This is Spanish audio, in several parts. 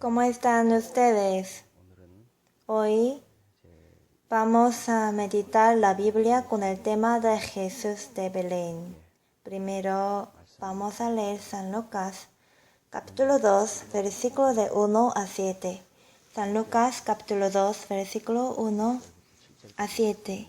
¿Cómo están ustedes? Hoy vamos a meditar la Biblia con el tema de Jesús de Belén. Primero vamos a leer San Lucas, capítulo 2, versículo de 1 a 7. San Lucas, capítulo 2, versículo 1 a 7.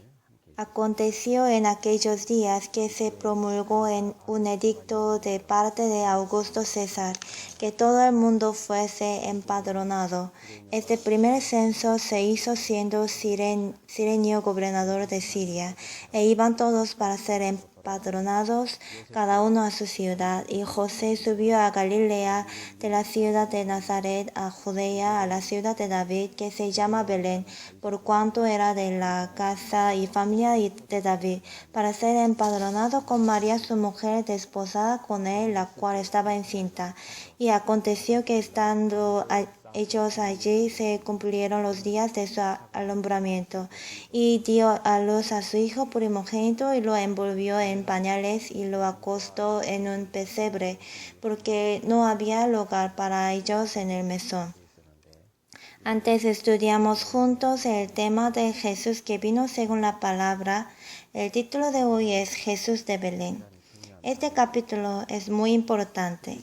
Aconteció en aquellos días que se promulgó en un edicto de parte de Augusto César, que todo el mundo fuese empadronado. Este primer censo se hizo siendo Cirenio gobernador de Siria, e iban todos para ser empadronados, cada uno a su ciudad. Y José subió a Galilea, de la ciudad de Nazaret a Judea, a la ciudad de David, que se llama Belén, por cuanto era de la casa y familia de David, para ser empadronado con María su mujer, desposada con él, la cual estaba encinta. Y aconteció que estando ellos allí se cumplieron los días de su alumbramiento, y dio a luz a su hijo primogénito, y lo envolvió en pañales y lo acostó en un pesebre, porque no había lugar para ellos en el mesón. Antes estudiamos juntos el tema de Jesús que vino según la palabra. El título de hoy es Jesús de Belén. Este capítulo es muy importante.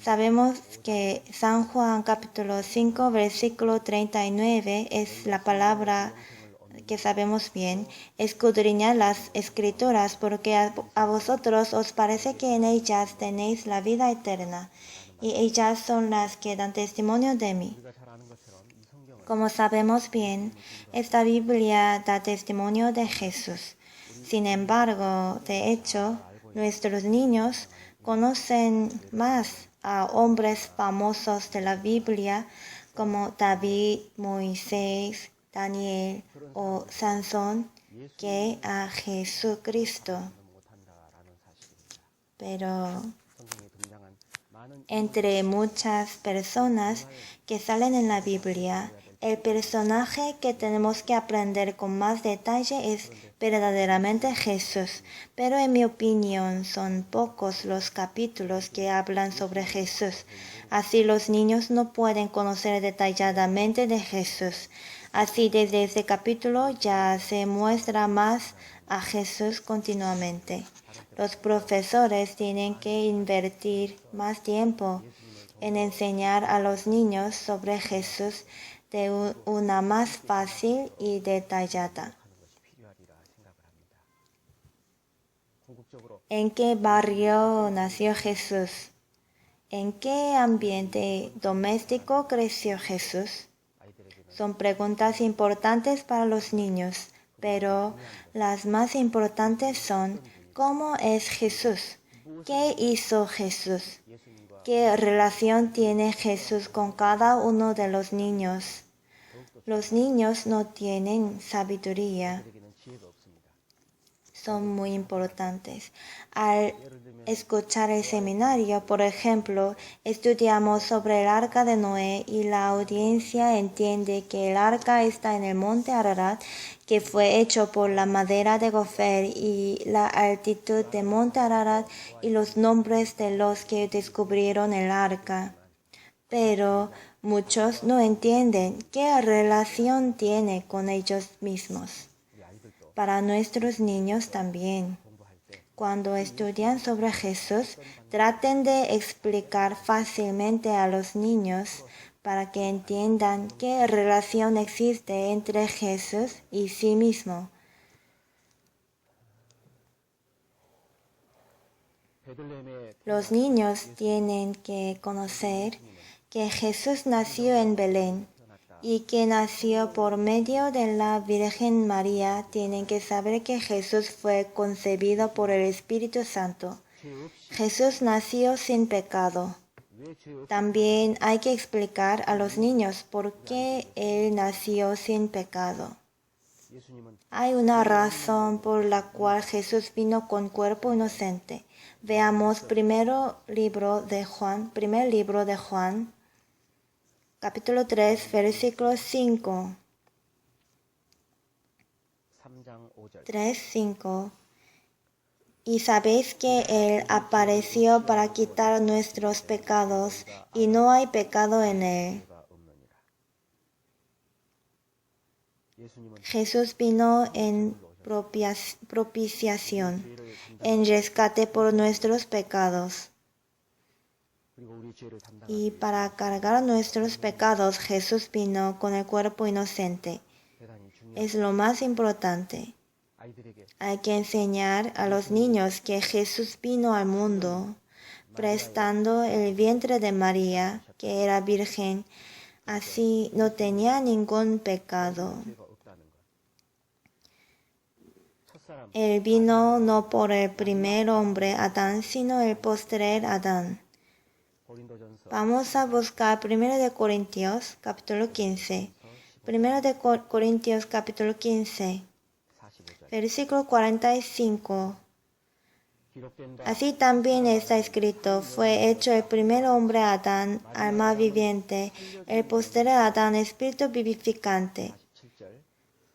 Sabemos que San Juan capítulo 5 versículo 39 es la palabra que sabemos bien. Escudriñad las escrituras, porque a vosotros os parece que en ellas tenéis la vida eterna, y ellas son las que dan testimonio de mí. Como sabemos bien, esta Biblia da testimonio de Jesús. Sin embargo, de hecho, nuestros niños conocen más a hombres famosos de la Biblia como David, Moisés, Daniel o Sansón que a Jesucristo. Pero entre muchas personas que salen en la Biblia, el personaje que tenemos que aprender con más detalle es verdaderamente Jesús, pero en mi opinión son pocos los capítulos que hablan sobre Jesús. Así los niños no pueden conocer detalladamente de Jesús. Así desde ese capítulo ya se muestra más a Jesús continuamente. Los profesores tienen que invertir más tiempo en enseñar a los niños sobre Jesús de una más fácil y detallada. ¿En qué barrio nació Jesús? ¿En qué ambiente doméstico creció Jesús? Son preguntas importantes para los niños, pero las más importantes son: ¿cómo es Jesús? ¿Qué hizo Jesús? ¿Qué relación tiene Jesús con cada uno de los niños? Los niños no tienen sabiduría. Son muy importantes. Al escuchar el seminario, por ejemplo, estudiamos sobre el arca de Noé y la audiencia entiende que el arca está en el monte Ararat, que fue hecho por la madera de gofer, y la altitud de monte Ararat y los nombres de los que descubrieron el arca. Pero muchos no entienden qué relación tiene con ellos mismos. Para nuestros niños también. Cuando estudian sobre Jesús, traten de explicar fácilmente a los niños para que entiendan qué relación existe entre Jesús y sí mismo. Los niños tienen que conocer que Jesús nació en Belén y que nació por medio de la Virgen María. Tienen que saber que Jesús fue concebido por el Espíritu Santo. Jesús nació sin pecado. También hay que explicar a los niños por qué Él nació sin pecado. Hay una razón por la cual Jesús vino con cuerpo inocente. Veamos primer libro de Juan, capítulo 3, versículo 5. 3:5. Y sabéis que Él apareció para quitar nuestros pecados, y no hay pecado en Él. Jesús vino en propiciación, en rescate por nuestros pecados. Y para cargar nuestros pecados, Jesús vino con el cuerpo inocente. Es lo más importante. Hay que enseñar a los niños que Jesús vino al mundo, prestando el vientre de María, que era virgen, así no tenía ningún pecado. Él vino no por el primer hombre Adán, sino el postrer Adán. Vamos a buscar 1 Corintios, capítulo 15. 1 Corintios, capítulo 15, versículo 45. Así también está escrito, fue hecho el primer hombre Adán, alma viviente, el postrer Adán, espíritu vivificante.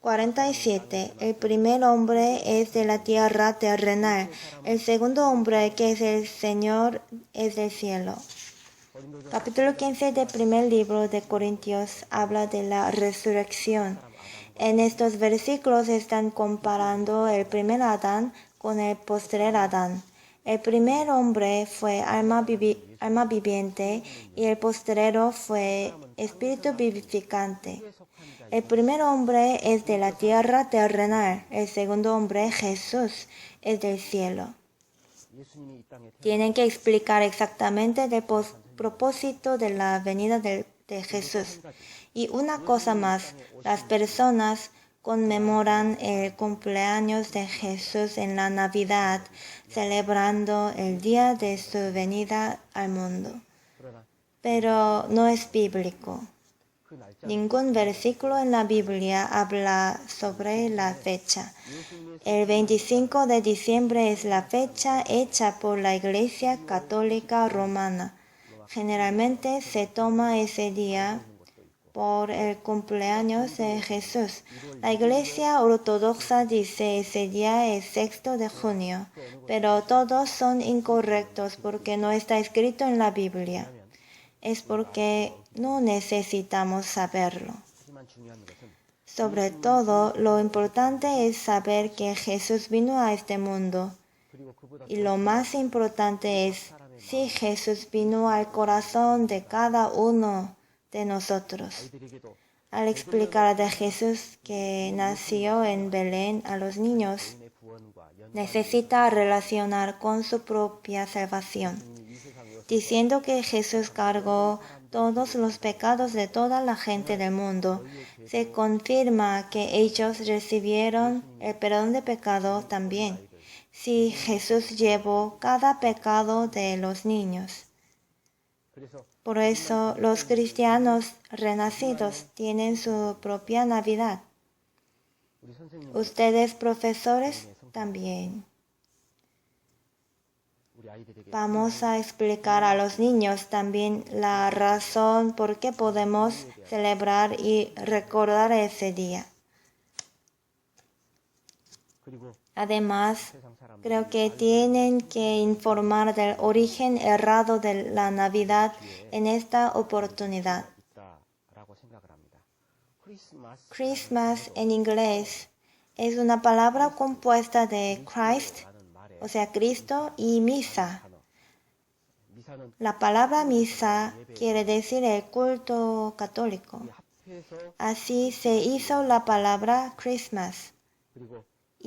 47. El primer hombre es de la tierra terrenal, el segundo hombre, que es el Señor, es del cielo. Capítulo 15 del primer libro de Corintios habla de la resurrección. En estos versículos están comparando el primer Adán con el postrer Adán. El primer hombre fue alma viviente y el postrero fue espíritu vivificante. El primer hombre es de la tierra terrenal, el segundo hombre, Jesús, es del cielo. Tienen que explicar exactamente el propósito de la venida de Jesús. Y una cosa más, las personas conmemoran el cumpleaños de Jesús en la Navidad, celebrando el día de su venida al mundo. Pero no es bíblico. Ningún versículo en la Biblia habla sobre la fecha. El 25 de diciembre es la fecha hecha por la Iglesia Católica Romana. Generalmente se toma ese día por el cumpleaños de Jesús. La Iglesia Ortodoxa dice ese día es 6 de junio, pero todos son incorrectos porque no está escrito en la Biblia. Es porque no necesitamos saberlo. Sobre todo, lo importante es saber que Jesús vino a este mundo. Y lo más importante es si Jesús vino al corazón de cada uno de nosotros. Al explicar de Jesús que nació en Belén a los niños, necesita relacionar con su propia salvación, diciendo que Jesús cargó todos los pecados de toda la gente del mundo. Se confirma que ellos recibieron el perdón de pecado también, si Jesús llevó cada pecado de los niños. Por eso los cristianos renacidos tienen su propia Navidad. Ustedes, profesores, también. Vamos a explicar a los niños también la razón por qué podemos celebrar y recordar ese día. Además, creo que tienen que informar del origen errado de la Navidad en esta oportunidad. Christmas en inglés es una palabra compuesta de Christ, o sea, Cristo, y misa. La palabra misa quiere decir el culto católico. Así se hizo la palabra Christmas.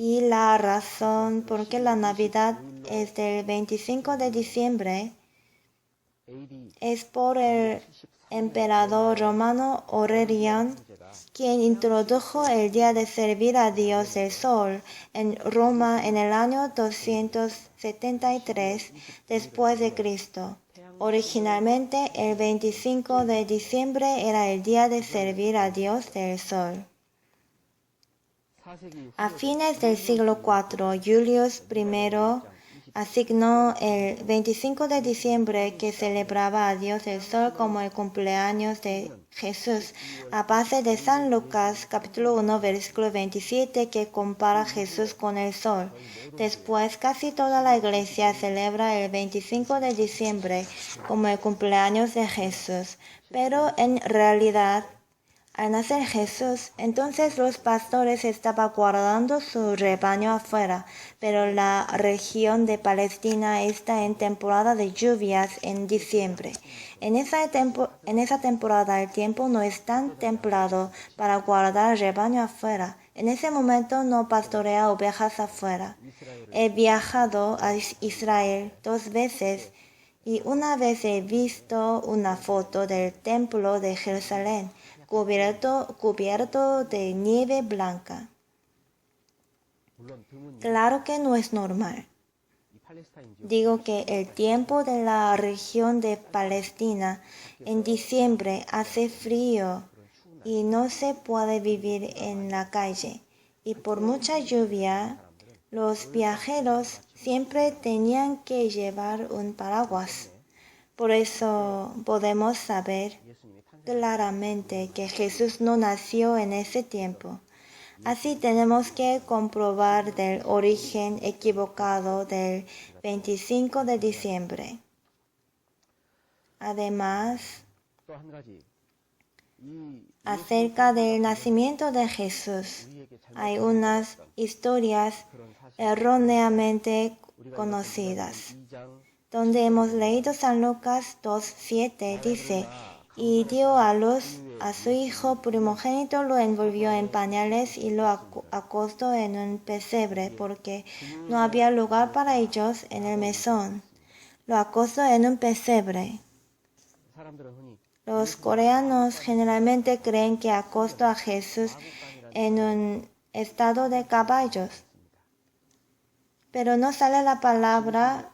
Y la razón por qué la Navidad es del 25 de diciembre es por el emperador romano Aureliano, quien introdujo el día de servir a Dios el Sol en Roma en el año 273 después de Cristo. Originalmente, el 25 de diciembre era el día de servir a Dios del Sol. A fines del siglo IV, Julius I asignó el 25 de diciembre que celebraba a Dios el sol como el cumpleaños de Jesús, a base de San Lucas capítulo 1 versículo 27 que compara a Jesús con el sol. Después casi toda la iglesia celebra el 25 de diciembre como el cumpleaños de Jesús, pero en realidad al nacer Jesús, entonces los pastores estaban guardando su rebaño afuera, pero la región de Palestina está en temporada de lluvias en diciembre. En esa temporada el tiempo no es tan templado para guardar el rebaño afuera. En ese momento no pastorea ovejas afuera. He viajado a Israel 2 veces y una vez he visto una foto del templo de Jerusalén cubierto de nieve blanca. Claro que no es normal. Digo que el tiempo de la región de Palestina en diciembre hace frío y no se puede vivir en la calle. Y por mucha lluvia, los viajeros siempre tenían que llevar un paraguas. Por eso podemos saber claramente que Jesús no nació en ese tiempo. Así tenemos que comprobar del origen equivocado del 25 de diciembre. Además, acerca del nacimiento de Jesús, hay unas historias erróneamente conocidas, donde hemos leído San Lucas 2:7, dice: y dio a luz a su hijo primogénito, lo envolvió en pañales y lo acostó en un pesebre, porque no había lugar para ellos en el mesón. Lo acostó en un pesebre. Los coreanos generalmente creen que acostó a Jesús en un estado de caballos, pero no sale la palabra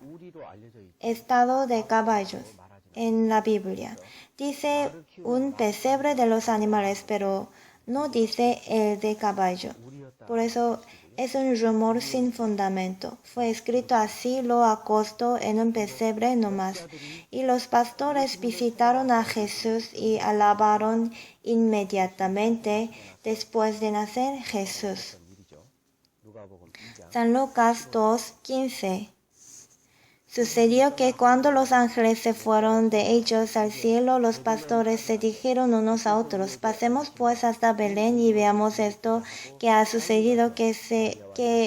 estado de caballos en la Biblia. Dice un pesebre de los animales, pero no dice el de caballo. Por eso es un rumor sin fundamento. Fue escrito así: lo acostó en un pesebre nomás. Y los pastores visitaron a Jesús y alabaron inmediatamente después de nacer Jesús. San Lucas 2:15. Sucedió que cuando los ángeles se fueron de ellos al cielo, los pastores se dijeron unos a otros: pasemos pues hasta Belén y veamos esto que ha sucedido, que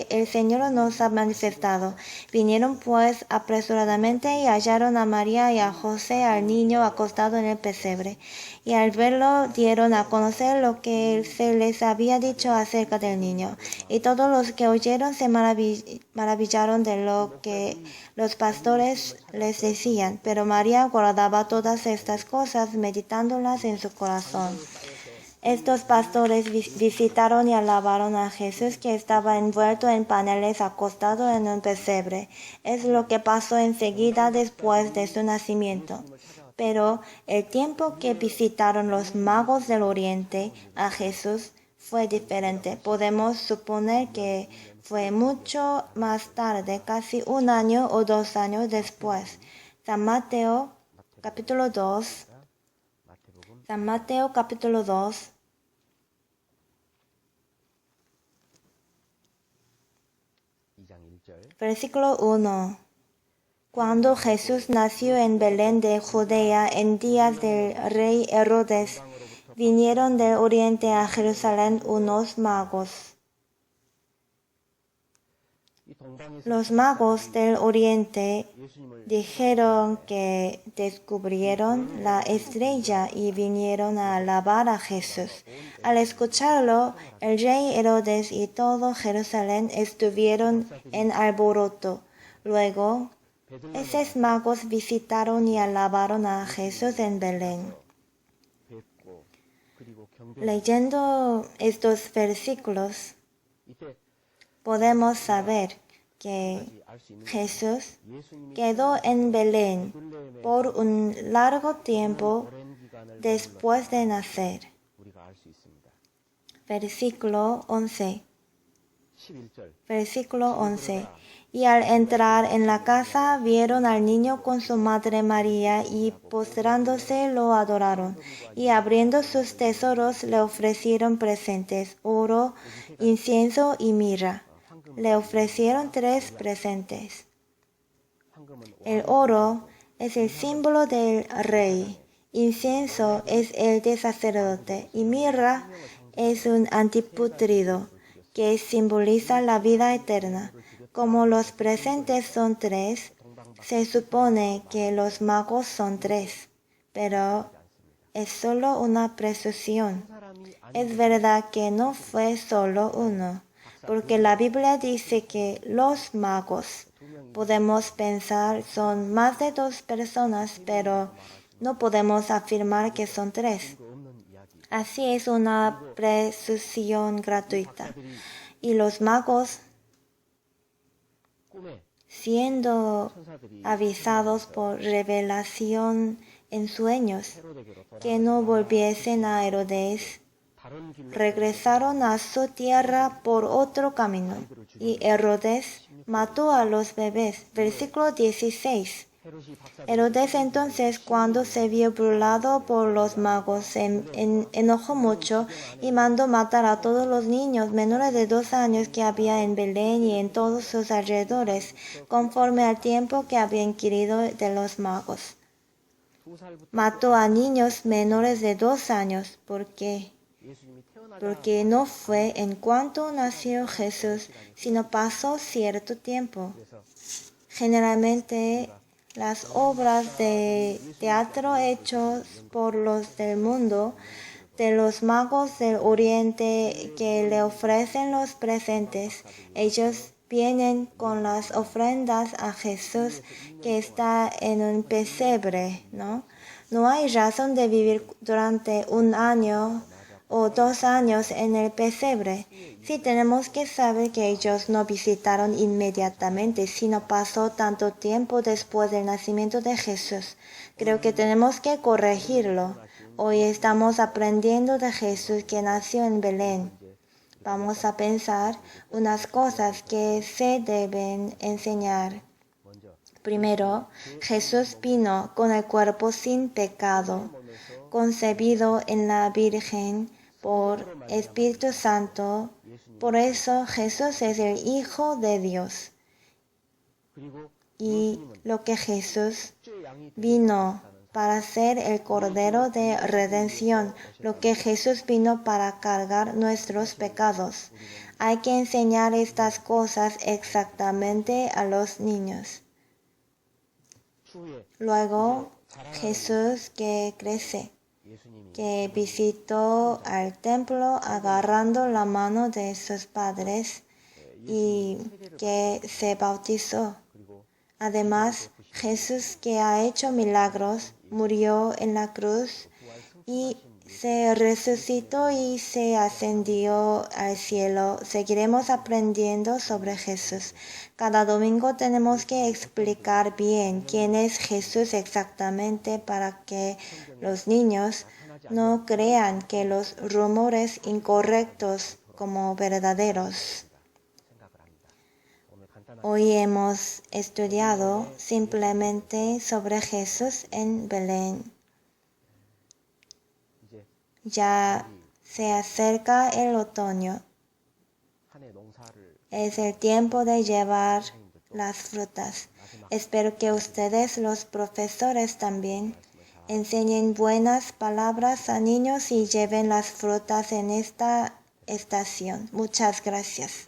el Señor nos ha manifestado. Vinieron pues apresuradamente y hallaron a María y a José al niño acostado en el pesebre. Y al verlo dieron a conocer lo que se les había dicho acerca del niño. Y todos los que oyeron se maravillaron de lo que los pastores les decían. Pero María guardaba todas estas cosas, meditándolas en su corazón. Estos pastores visitaron y alabaron a Jesús, que estaba envuelto en pañales, acostado en un pesebre. Es lo que pasó enseguida después de su nacimiento. Pero el tiempo que visitaron los magos del Oriente a Jesús fue diferente. Podemos suponer que fue mucho más tarde, casi 1 año o 2 años después. San Mateo capítulo 2. San Mateo capítulo 2. Versículo 1. Cuando Jesús nació en Belén de Judea en días del rey Herodes, vinieron del oriente a Jerusalén unos magos. Los magos del oriente dijeron que descubrieron la estrella y vinieron a alabar a Jesús. Al escucharlo, el rey Herodes y todo Jerusalén estuvieron en alboroto. Luego, esos magos visitaron y alabaron a Jesús en Belén. Leyendo estos versículos, podemos saber que Jesús quedó en Belén por un largo tiempo después de nacer. Versículo 11. Versículo 11. Y al entrar en la casa vieron al niño con su madre María y postrándose lo adoraron. Y abriendo sus tesoros le ofrecieron presentes, oro, incienso y mirra. Le ofrecieron 3 presentes. El oro es el símbolo del rey, incienso es el de sacerdote y mirra es un antiputrido que simboliza la vida eterna. Como los presentes son 3, se supone que los magos son 3, pero es solo una presunción. Es verdad que no fue solo uno, porque la Biblia dice que los magos, podemos pensar, son más de 2 personas, pero no podemos afirmar que son 3. Así es una presunción gratuita. Y los magos, siendo avisados por revelación en sueños que no volviesen a Herodes, regresaron a su tierra por otro camino, y Herodes mató a los bebés. Versículo 16. Herodes entonces, cuando se vio burlado por los magos, se enojó mucho y mandó matar a todos los niños menores de 2 años que había en Belén y en todos sus alrededores, conforme al tiempo que había inquirido de los magos. Mató a niños menores de 2 años. ¿Por qué? Porque no fue en cuanto nació Jesús, sino pasó cierto tiempo. Generalmente, las obras de teatro hechas por los del mundo, de los magos del oriente que le ofrecen los presentes, ellos vienen con las ofrendas a Jesús que está en un pesebre, ¿no? No hay razón de vivir durante 1 año o 2 años en el pesebre. Sí tenemos que saber que ellos no visitaron inmediatamente, sino pasó tanto tiempo después del nacimiento de Jesús. Creo que tenemos que corregirlo. Hoy estamos aprendiendo de Jesús que nació en Belén. Vamos a pensar unas cosas que se deben enseñar. Primero, Jesús vino con el cuerpo sin pecado, concebido en la Virgen por Espíritu Santo. Por eso Jesús es el Hijo de Dios. Y lo que Jesús vino para ser el Cordero de Redención, lo que Jesús vino para cargar nuestros pecados. Hay que enseñar estas cosas exactamente a los niños. Luego, Jesús que crece, que visitó al templo agarrando la mano de sus padres y que se bautizó. Además, Jesús que ha hecho milagros, murió en la cruz y se resucitó y se ascendió al cielo. Seguiremos aprendiendo sobre Jesús. Cada domingo tenemos que explicar bien quién es Jesús exactamente para que los niños no crean que los rumores incorrectos como verdaderos. Hoy hemos estudiado simplemente sobre Jesús en Belén. Ya se acerca el otoño. Es el tiempo de llevar las frutas. Espero que ustedes, los profesores también, enseñen buenas palabras a niños y lleven las frutas en esta estación. Muchas gracias.